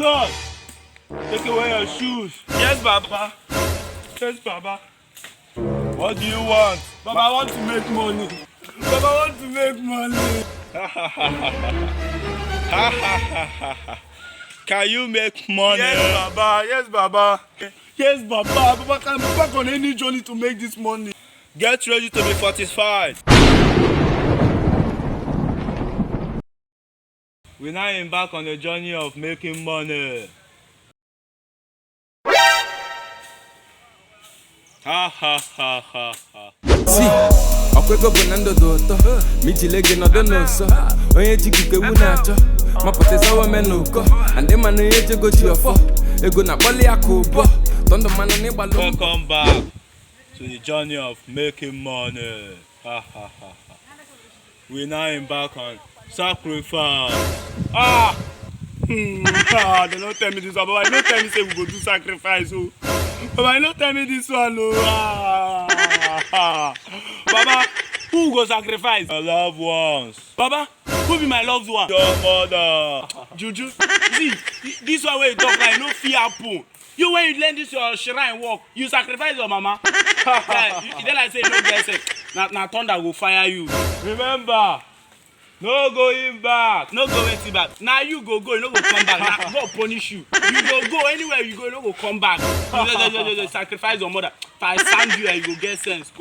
son, take away your shoes. Yes, Baba. Yes, Baba. What do you want? Baba, I want to make money. Baba, I want to make money. Can you make money? Yes, Baba. Yes, Baba. Yes, Baba. Baba can be back on any journey to make this money. Get ready to be satisfied. We now embark on the journey of making money. Ha ha ha ha ha. See, okwego bụ na ndụ dị ụtọ ma ijile gị nọdụ n'ụsọ onye ji gị ewu na-achọ ma pụtazawa ome n'ụkọ ndị mmanụ ihe jego ji ọfọ ego na-akpọli ya ka ụbọ tọndụ mmanụ n'ịgbalụ. Welcome back to the journey of making money. Ha ha ha ha. We now embark on sacrifice. They don't tell me this one, Baba. They don't tell me say we go do sacrifice. Oh, Baba, they don't tell me this one. Oh, Baba, who go sacrifice? My loved ones. Baba, who be my loved one? Your mother. Juju, see, this one where you talk like no fear happen. You when you learn this your shrine work, you sacrifice your mama. Then I say no blessing. Now thunder will fire you. Remember. No going back. No going back. Now you go, you no go come back. Now God punish you. You go anywhere you go, you no go come back. You sacrifice your mother. If I send you, you go get sense. Go